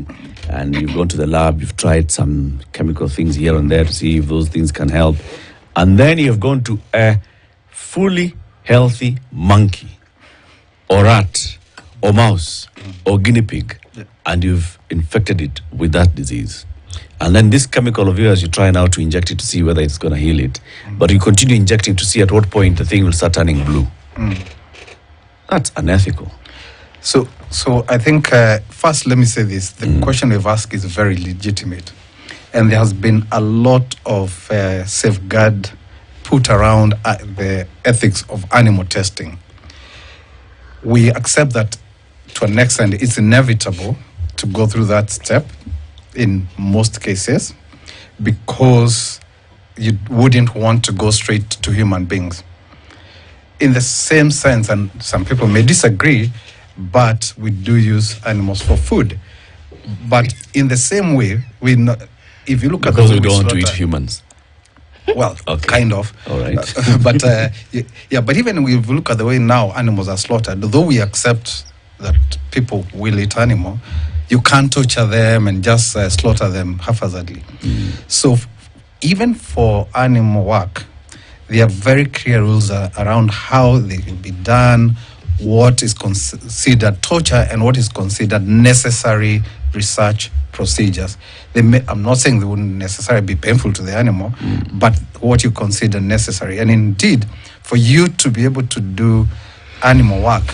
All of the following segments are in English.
testing, and you've gone to the lab, you've tried some chemical things here and there to see if those things can help, and then you've gone to a fully healthy monkey or rat or mouse or guinea pig, and you've infected it with that disease. And then this chemical of yours, you try now to inject it to see whether it's going to heal it. But you continue injecting to see at what point the thing will start turning blue. That's unethical. So I think, first, let me say this. The question we've asked is very legitimate. And there has been a lot of safeguard put around the ethics of animal testing. We accept that to an extent it's inevitable to go through that step in most cases, because you wouldn't want to go straight to human beings. In the same sense, and some people may disagree, but we do use animals for food. But in the same way, if you look at because we don't want to eat humans. Well, okay. Kind of. All right. But but even if we look at the way now animals are slaughtered, though we accept that people will eat animal, you can't torture them and just slaughter them haphazardly. So even for animal work, there are very clear rules around how they will be done, what is considered torture and what is considered necessary research procedures. I'm not saying they wouldn't necessarily be painful to the animal, but what you consider necessary. And indeed, for you to be able to do animal work,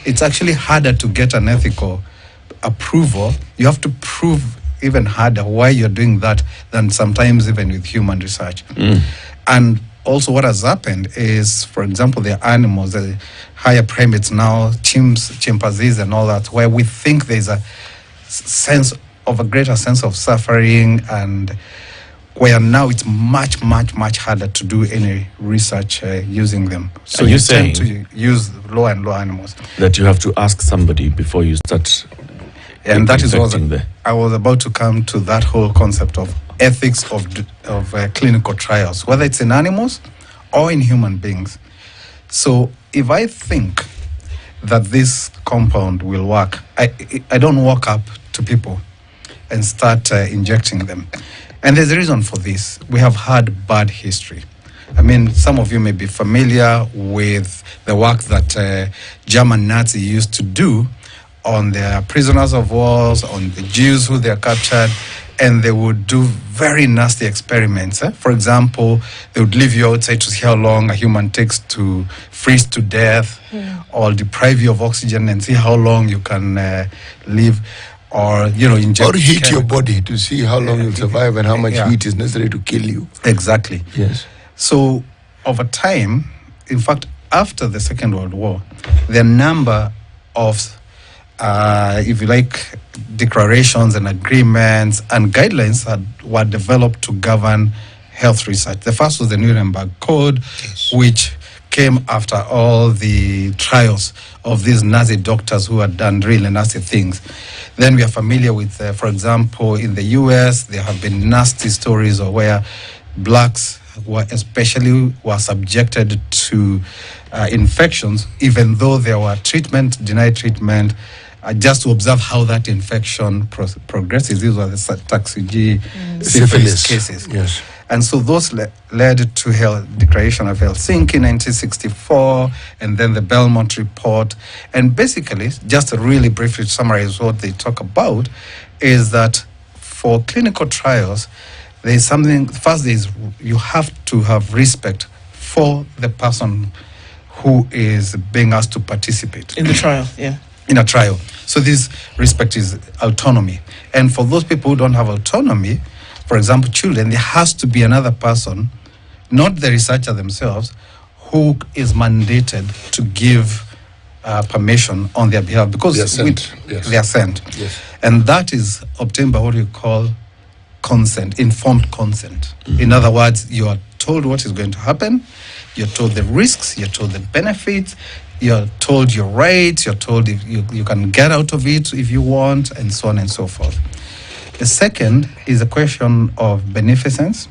it's actually harder to get an ethical approval. You have to prove even harder why you're doing that than sometimes even with human research. And also what has happened is, for example, the animals, the higher primates now, chimpanzees and all that, where we think there's a greater sense of suffering, and where now it's much, much, much harder to do any research using them. So you tend to use lower and lower animals. That you have to ask somebody before you start. And that is what I was about to come to, that whole concept of ethics of clinical trials, whether it's in animals or in human beings. So if I think that this compound will work, I don't walk up to people and start injecting them. And there's a reason for this. We have had bad history. I mean, some of you may be familiar with the work that German Nazi used to do on their prisoners of war, on the Jews who they are captured, and they would do very nasty experiments. For example, they would leave you outside to see how long a human takes to freeze to death, or deprive you of oxygen and see how long you can live, or inject. Or heat your body to see how long you'll survive and how much heat is necessary to kill you. Exactly. Yes. So over time, in fact, after the Second World War, the number of if you like, declarations and agreements and guidelines were developed to govern health research. The first was the Nuremberg Code, which came after all the trials of these Nazi doctors who had done really nasty things. Then we are familiar with, for example, in the US, there have been nasty stories of where blacks were subjected to infections, even though there were denied treatment, just to observe how that infection progresses. These were the Tuskegee syphilis cases. Yes. And so those led to the Declaration of Helsinki in 1964, and then the Belmont Report. And basically, just to really briefly summarize what they talk about, is that for clinical trials, there's something, first is you have to have respect for the person who is being asked to participate. In the trial, In a trial. So this respect is autonomy. And for those people who don't have autonomy, for example, children, there has to be another person, not the researcher themselves, who is mandated to give permission on their behalf, because they are sent. Yes. And that is obtained by what we call consent, informed consent. In other words, you are told what is going to happen, you're told the risks, you're told the benefits, you're told your rights, you're told if you can get out of it if you want, and so on and so forth. The second is a question of beneficence.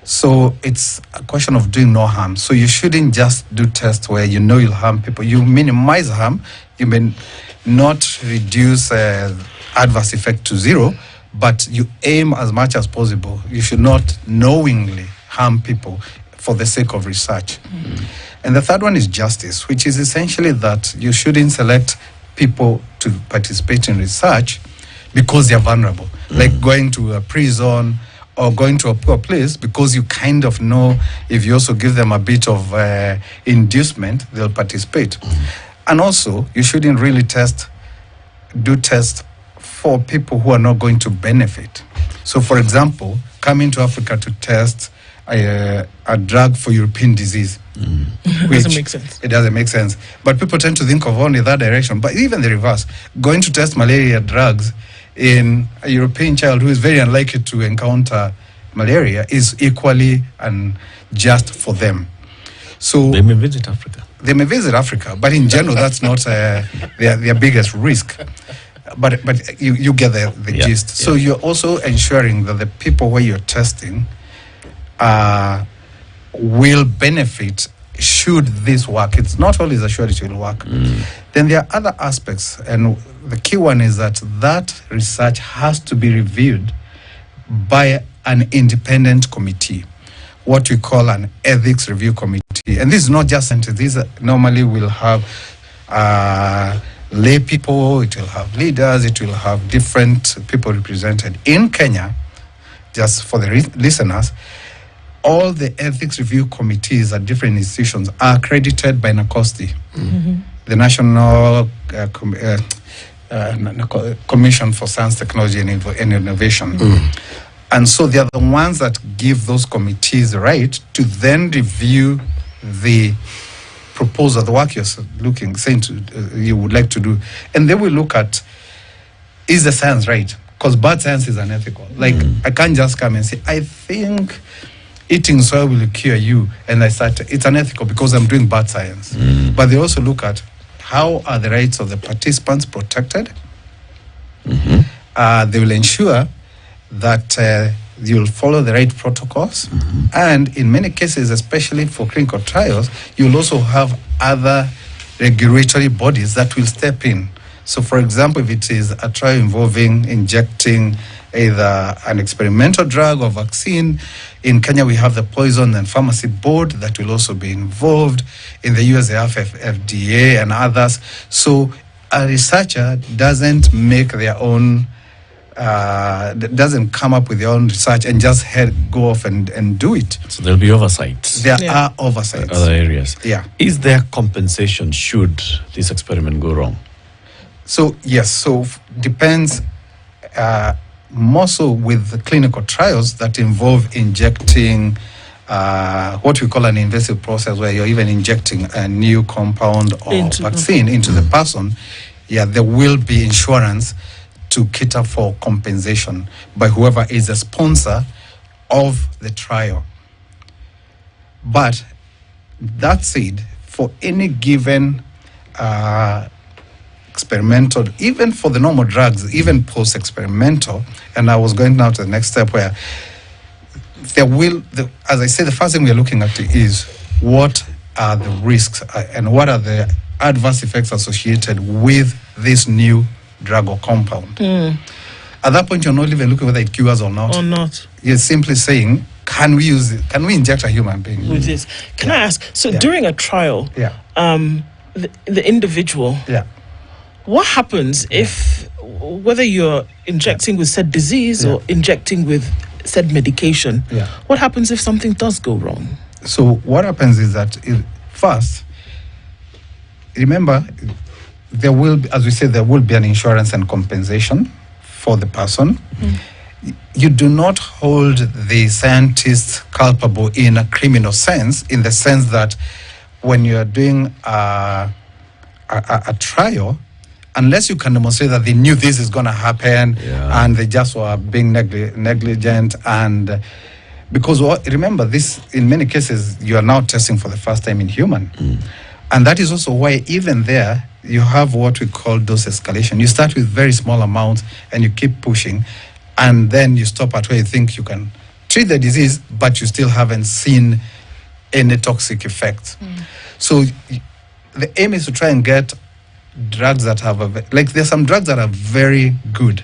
So it's a question of doing no harm. So you shouldn't just do tests where you'll harm people. You minimize harm. You may not reduce adverse effect to zero, but you aim as much as possible. You should not knowingly harm people for the sake of research. And the third one is justice, which is essentially that you shouldn't select people to participate in research because they're vulnerable, like going to a prison or going to a poor place, because you kind of know if you also give them a bit of inducement, they'll participate. And also, you shouldn't really do tests for people who are not going to benefit. So, for example, coming to Africa to test a drug for European disease. It doesn't make sense. It doesn't make sense. But people tend to think of only that direction. But even the reverse, going to test malaria drugs in a European child who is very unlikely to encounter malaria is equally unjust for them. So They may visit Africa. They may visit Africa, but in general, that's not their biggest risk. But you get the gist. So you're also ensuring that the people where you're testing will benefit should this work. It's not always assured it will work. Then there are other aspects, and the key one is that research has to be reviewed by an independent committee, what we call an ethics review committee. And this is not just scientists. These normally will have lay people, it will have leaders, it will have different people represented. In Kenya, just for the listeners, all the ethics review committees at different institutions are accredited by NACOSTI, the National Commission for Science, Technology and Innovation. And so they are the ones that give those committees the right to then review the proposal, the work you're you would like to do. And they will look at, is the science right? Because bad science is unethical. Like, I can't just come and say, I think eating soy will cure you, and I start, it's unethical because I'm doing bad science. But they also look at how are the rights of the participants protected. They will ensure that you'll follow the right protocols. And in many cases, especially for clinical trials, you'll also have other regulatory bodies that will step in. So, for example, if it is a trial involving injecting either an experimental drug or vaccine, in Kenya we have the Poison and Pharmacy Board that will also be involved. In the US they have FDA and others. So a researcher doesn't make their own, doesn't come up with their own research and just go off and do it. So there'll be oversight. There are oversights. Other areas. Yeah. Is there compensation should this experiment go wrong? So yes, so depends more so with the clinical trials that involve injecting what we call an invasive process, where you're even injecting a new compound or vaccine into the person. Yeah, there will be insurance to cater for compensation by whoever is the sponsor of the trial. But that said, for any given experimental, even for the normal drugs, even post-experimental, and I was going now to the next step where there will, as I say, the first thing we're looking at is what are the risks and what are the adverse effects associated with this new drug or compound. At that point, you're not even looking whether it cures or not. You're simply saying, can we use it? Can we inject a human being with this? Can I ask, so during a trial, the individual, what happens if, whether you're injecting with said disease or injecting with said medication, what happens if something does go wrong? So what happens is that, first, remember, there will be, as we said, there will be an insurance and compensation for the person. You do not hold the scientists culpable in a criminal sense, in the sense that when you're doing a trial, unless you can demonstrate that they knew this is going to happen and they just were being negligent, and because remember, this in many cases you are now testing for the first time in human, and that is also why even there you have what we call dose escalation. You start with very small amounts and you keep pushing, and then you stop at where you think you can treat the disease, but you still haven't seen any toxic effects. So the aim is to try and get drugs that have there's some drugs that are very good,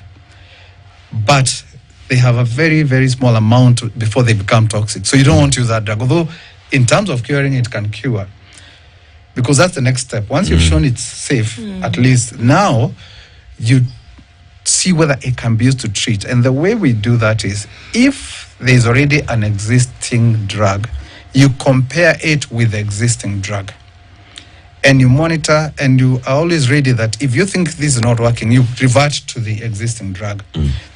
but they have a very, very small amount before they become toxic. So you don't want to use that drug. Although in terms of curing, it can cure. Because that's the next step. Once you've shown it's safe, at least now you see whether it can be used to treat. And the way we do that is, if there's already an existing drug, you compare it with the existing drug. And you monitor, and you are always ready that if you think this is not working, you revert to the existing drug.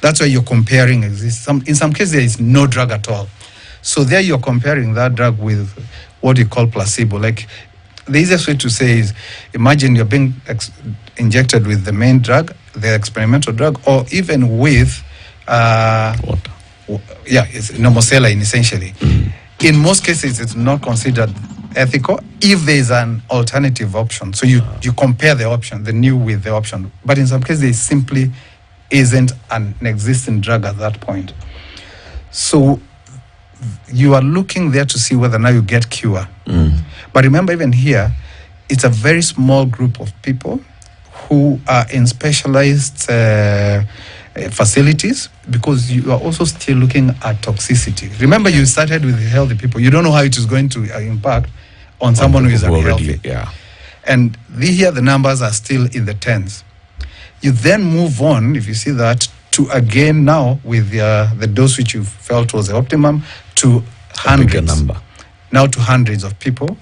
That's why you're comparing. In some cases, there is no drug at all. So there you're comparing that drug with what you call placebo. Like, the easiest way to say is, imagine you're being injected with the main drug, the experimental drug, or even with Water. It's normosaline, essentially. In most cases, it's not considered ethical if there is an alternative option. So you compare the option, the new with the option. But in some cases, there simply isn't an existing drug at that point. So you are looking there to see whether now you get cure. But remember, even here, it's a very small group of people who are in specialized facilities, because you are also still looking at toxicity. Remember, you started with healthy people. You don't know how it is going to impact on someone who is unhealthy. And here the numbers are still in the tens. You then move on, if you see that, to again now with the dose which you felt was the optimum, to hundreds. Now to hundreds of people.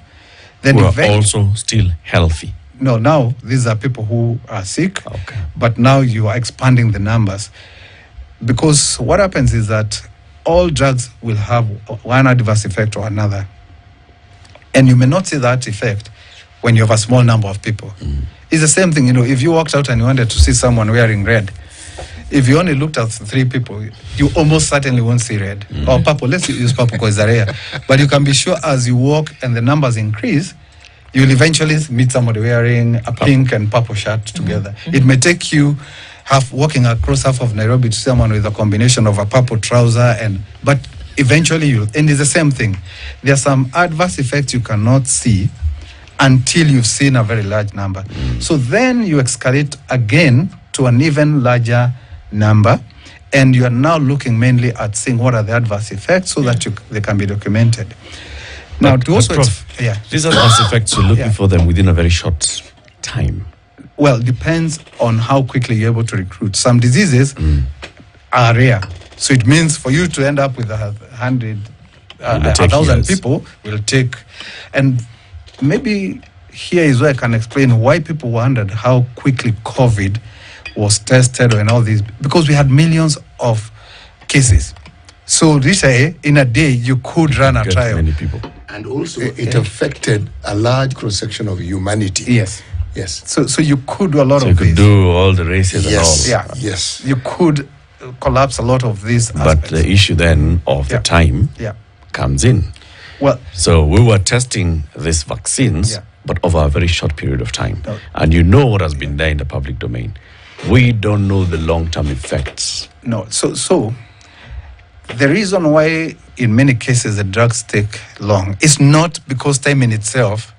Then who are also still healthy. No, now these are people who are sick, but now you are expanding the numbers. Because what happens is that all drugs will have one adverse effect or another. And you may not see that effect when you have a small number of people. It's the same thing, if you walked out and you wanted to see someone wearing red, if you only looked at 3 people, you almost certainly won't see red. Or purple. Let's use purple because it's rare. But you can be sure as you walk and the numbers increase, you'll eventually meet somebody wearing a pink and purple shirt together. It may take you walking across half of Nairobi to see someone with a combination of a purple trouser, but eventually and it's the same thing. There are some adverse effects you cannot see until you've seen a very large number. So then you escalate again to an even larger number, and you are now looking mainly at seeing what are the adverse effects so that they can be documented. Now, Prof, these adverse effects, you're looking for them within a very short time. Well, depends on how quickly you're able to recruit. Some diseases are rare. So it means for you to end up with 1,000 people will take. And maybe here is where I can explain why people wondered how quickly COVID was tested and all these. Because we had millions of cases. So this in a day, you could run a trial. Many people. And also, it affected a large cross-section of humanity. Yes. So you could do a lot so of this. You could do all the races and all. Yes. You could collapse a lot of these aspects. But the issue then of the time comes in. Well, so we were testing these vaccines, but over a very short period of time. And you know what has been there in the public domain. We don't know the long-term effects. No. So the reason why in many cases the drugs take long is not because time in itself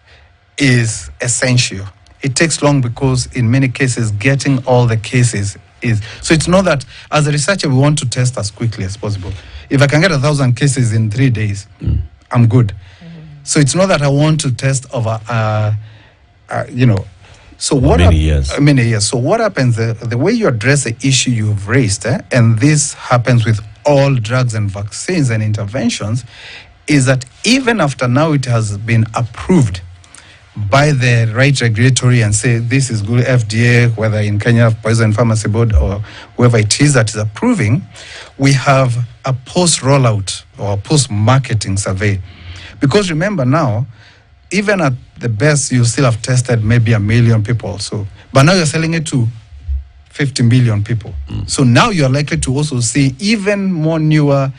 is essential. It takes long because in many cases getting all the cases is. So it's not that as a researcher we want to test as quickly as possible. If I can get 1,000 cases in 3 days, I'm good. So it's not that I want to test over, So what many years. So what happens, the way you address the issue you've raised, and this happens with all drugs and vaccines and interventions, is that even after now it has been approved by the right regulatory and say this is good, FDA, whether in Kenya, Poison Pharmacy Board or whoever it is that is approving, we have a post-rollout or post-marketing survey. Because remember now, even at the best, you still have tested maybe 1 million people also. But now you're selling it to 50 million people. So now you're likely to also see even more newer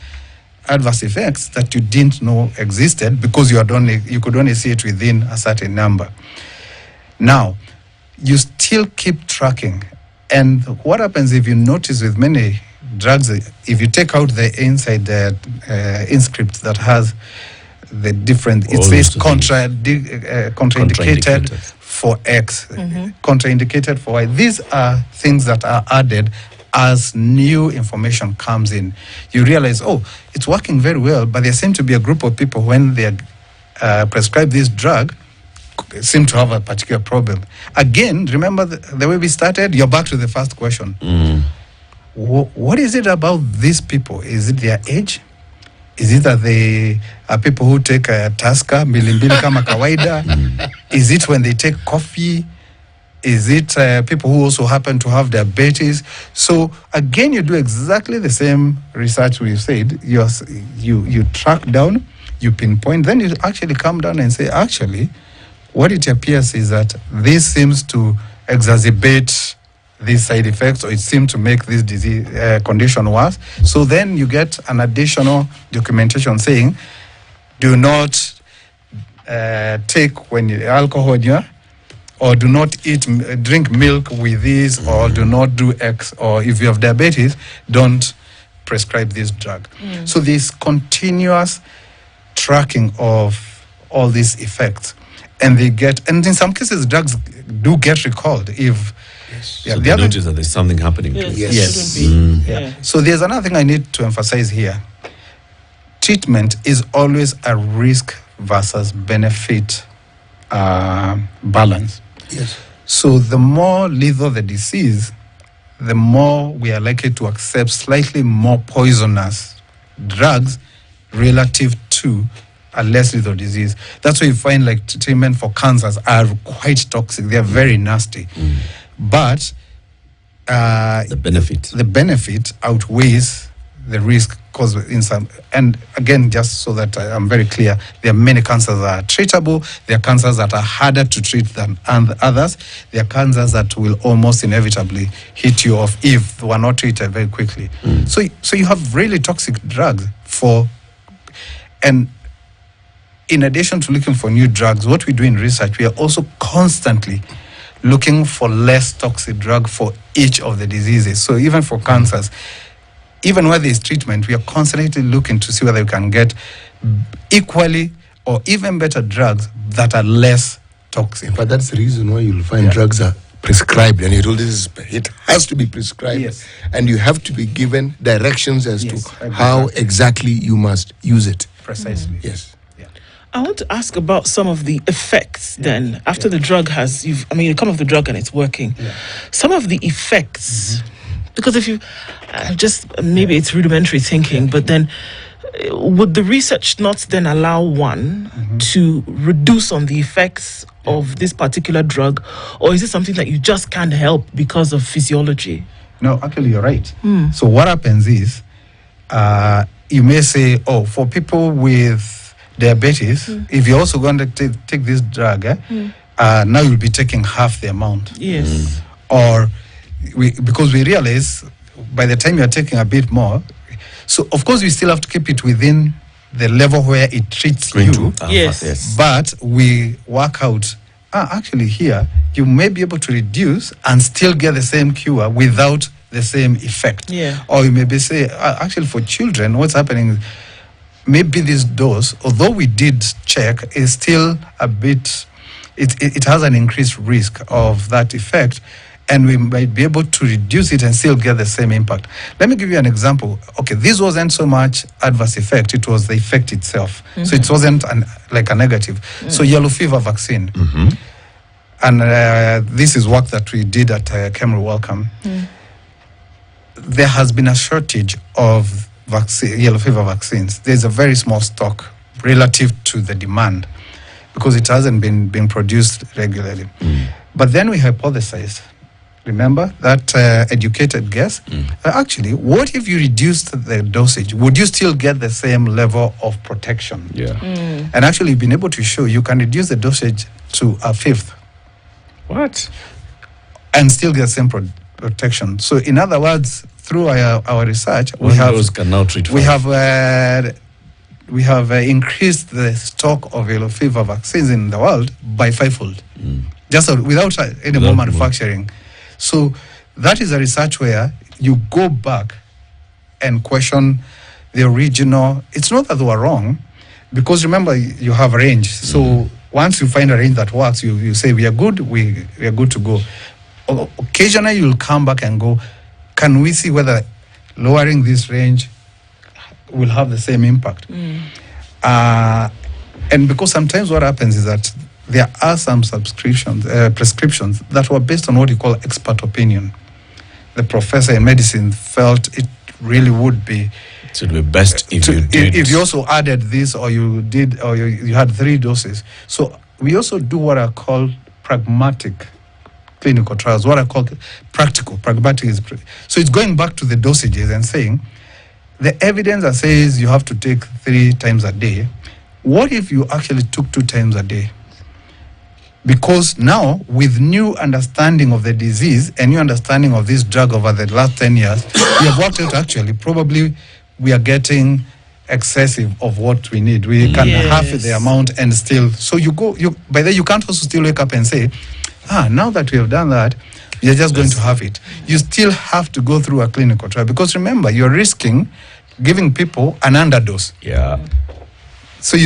adverse effects that you didn't know existed because you could only see it within a certain number. Now, you still keep tracking. And what happens if you notice with many drugs, if you take out the inside the inscript that has the different. It says contraindicated for X, contraindicated for Y. These are things that are added as new information comes in. You realize, oh, it's working very well, but there seem to be a group of people when they are prescribed this drug seem to have a particular problem. Again, remember the way we started? You're back to the first question. What is it about these people? Is it their age? Is it that they are people who take a Tusker, milimbili kama kawaida? Is it when they take coffee? Is it people who also happen to have diabetes? So again, you do exactly the same research we've said. You track down, you pinpoint, then you actually come down and say, actually, what it appears is that this seems to exacerbate these side effects, or it seems to make this disease condition worse. So then you get an additional documentation saying, do not take alcohol, or do not drink milk with this, or do not do X, or if you have diabetes, don't prescribe this drug. So this continuous tracking of all these effects, and in some cases drugs do get recalled if so they notice that there's something happening to it. Yes. So there's another thing I need to emphasize here. Treatment is always a risk versus benefit balance. Yes. So the more lethal the disease, the more we are likely to accept slightly more poisonous drugs relative to a less lethal disease. That's why you find like treatment for cancers are quite toxic. They are very nasty. But the benefit outweighs the risk caused in some. And again, just so that I'm very clear, there are many cancers that are treatable. There are cancers that are harder to treat than others. There are cancers that will almost inevitably hit you off if they were not treated very quickly. So you have really toxic drugs and in addition to looking for new drugs, what we do in research, we are also constantly looking for less toxic drug for each of the diseases. So even for cancers, even where there is treatment, we are constantly looking to see whether we can get equally or even better drugs that are less toxic. But that's the reason why you'll find drugs are prescribed, and it has to be prescribed. Yes. And you have to be given directions as to how exactly you must use it. Precisely. Yes. I want to ask about some of the effects then, after the drug you come off the drug and it's working. Some of the effects, because if you, maybe it's rudimentary thinking, but then would the research not then allow one to reduce on the effects of this particular drug, or is it something that you just can't help because of physiology? No, actually you're right. So what happens is, you may say, for people with diabetes, if you're also going to take this drug, now you'll be taking half the amount. Yes. Or because we realize by the time you're taking a bit more, so of course we still have to keep it within the level where it treats you. Yes. But we work out, actually here, you may be able to reduce and still get the same cure without the same effect. Or you may say, actually for children, what's happening, maybe this dose, although we did check, is still a bit, it has an increased risk of that effect, and we might be able to reduce it and still get the same impact. Let me give you an example. Okay, this wasn't so much adverse effect, it was the effect itself. So it wasn't like a negative. So yellow fever vaccine. And this is work that we did at Kemru Wellcome. There has been a shortage of yellow fever vaccines. There's a very small stock relative to the demand because it hasn't been being produced regularly. But then we hypothesized, remember, that educated guess, actually, what if you reduced the dosage? Would you still get the same level of protection? And actually, we've been able to show you can reduce the dosage to a fifth. What? And still get the same protection. So in other words, through our research, we have increased the stock of yellow fever vaccines in the world by 5-fold, just without any more manufacturing. So that is a research where you go back and question the original. It's not that they were wrong. because remember, you have a range. So once you find a range that works, you say, we are good, we are good to go. Occasionally, you'll come back and go, can we see whether lowering this range will have the same impact? And because sometimes what happens is that there are some prescriptions that were based on what you call expert opinion. The professor in medicine felt it really would be. It would be best if you did. If you also added this, or you did, or you had 3 doses. So we also do what are called pragmatic clinical trials. What I call practical. Pragmatic is so it's going back to the dosages and saying the evidence that says you have to take 3 times a day. What if you actually took 2 times a day? Because now, with new understanding of the disease and new understanding of this drug over the last 10 years, we have worked out actually probably we are getting excessive of what we need. We can half the amount and still. So by then you can't also still wake up and say, now that we have done that, we are just going to have it. You still have to go through a clinical trial because remember, you're risking giving people an underdose. Yeah. So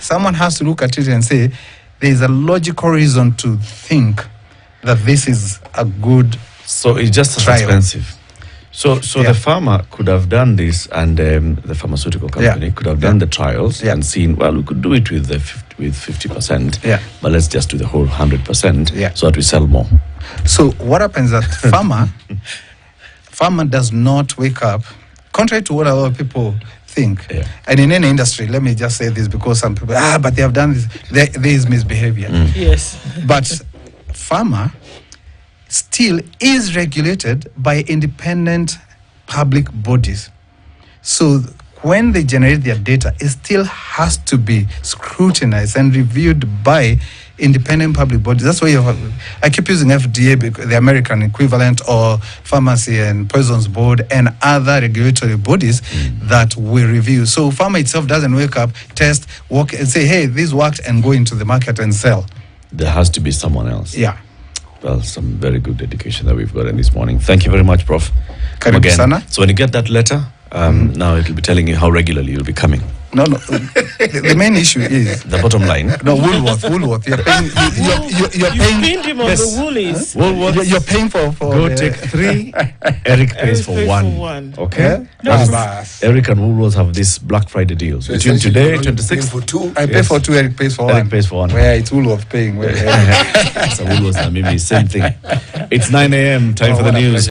someone has to look at it and say, there is a logical reason to think that this is a good So it's just as trial. expensive. So the farmer could have done this, and the pharmaceutical company could have done the trials and seen, well, we could do it with 50%, but let's just do the whole 100% so that we sell more. So what happens that farmer does not wake up, contrary to what a lot of people think. And in any industry, let me just say this because some people, but they have done this. There is misbehavior. Yes. But farmer still is regulated by independent public bodies. So when they generate their data, it still has to be scrutinized and reviewed by independent public bodies. That's why I keep using FDA, because the American equivalent, or Pharmacy and Poisons Board and other regulatory bodies that will review. So pharma itself doesn't wake up, test, work, and say, hey, this worked, and go into the market and sell. There has to be someone else. Yeah. Well, some very good dedication that we've gotten this morning. Thank you very much, Prof. Karibu Again. sana. So when you get that letter, now it'll be telling you how regularly you'll be coming. No. The main issue is the bottom line. No, Woolworth. You're paying. You're paying. You pinned him on the Woolies. Woolworth. You're paying for. Go take 3. Eric pays for one. Okay. No. Eric and Woolworth have this Black Friday deals. So between today, 26th. For 2. I pay for 2. Eric pays for 1. Eric pays for 1. Where it's Woolworth paying. So Woolworth and maybe same thing. It's 9 a.m. Time for the news.